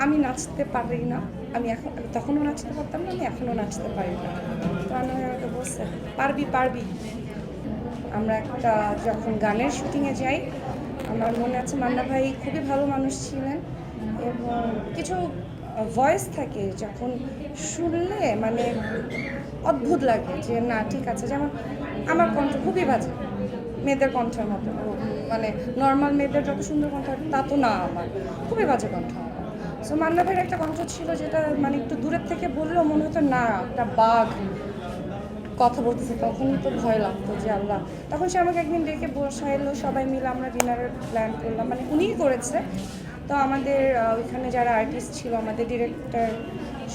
আমি নাচতে পারি না। আমি এখন তখনও নাচতে পারতাম না, আমি এখনও নাচতে পারি না। তো আমি আমাকে বলছে পারবি পারবি। আমরা একটা যখন গানের শুটিংয়ে যাই, আমার মনে আছে মান্না ভাই খুবই ভালো মানুষ ছিলেন এবং কিছু ভয়েস থাকে যখন শুনলে মানে অদ্ভুত লাগে যে না ঠিক আছে। যেমন আমার কণ্ঠ খুবই বাজে, মেয়েদের কণ্ঠের মতো, মানে নর্মাল মেয়েদের যত সুন্দর কণ্ঠ তা তো না, আমার খুবই বাজে কণ্ঠ। সো মান্না ভাইয়ের একটা কণ্ঠ ছিল যেটা মানে একটু দূরের থেকে বললেও মনে হতো না একটা বাঘ কথা বলতেছে, তখনই তো ভয় লাগতো যে আল্লাহ। তখন সে আমাকে একদিন ডেকে বসাইলো, সবাই মিলে আমরা ডিনারের প্ল্যান করলাম, মানে উনিই করেছে। তো আমাদের ওইখানে যারা আর্টিস্ট ছিল, আমাদের ডিরেক্টর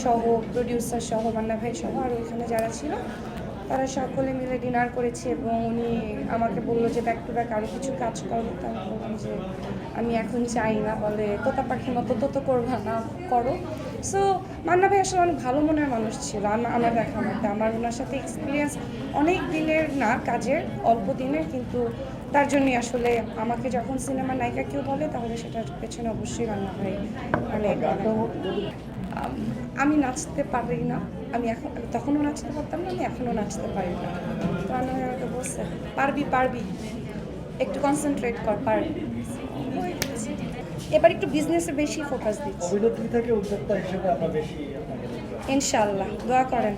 সহ, প্রডিউসার সহ, মান্না ভাই সহ, আর ওইখানে যারা ছিল তারা সকলে মিলে ডিনার করেছি এবং উনি আমাকে বললো যে ব্যাক টু ব্যাক আরও কিছু কাজ করো। তো আমি বললাম যে আমি এখন চাই না, বলে তোতা পাখির মতো তো করবা না, করো। সো মান্না ভাই আসলে অনেক ভালো মনের মানুষ ছিল আমার দেখা মতে। আমার ওনার সাথে এক্সপিরিয়েন্স অনেক দিনের না, কাজের অল্প দিনের, কিন্তু তার জন্যই আসলে আমাকে যখন সিনেমার নায়িকা কেউ বলে তাহলে সেটার পেছনে অবশ্যই মান্না ভাই মানে আমি নাচতে পারি না। আমি এখন তখনও নাচতে পারতাম না, আমি এখনও নাচতে পারি না। তো আমি আমাকে বলছে পারবি পারবি, একটু কনসেন্ট্রেট কর, পারবি। এবার একটু বিজনেসে বেশি ফোকাস দিচ্ছি অভিনেত্রী থেকে উদ্যোক্তা হিসেবে আমরা বেশি আপনাকে ইনশাআল্লাহ, দোয়া করেন।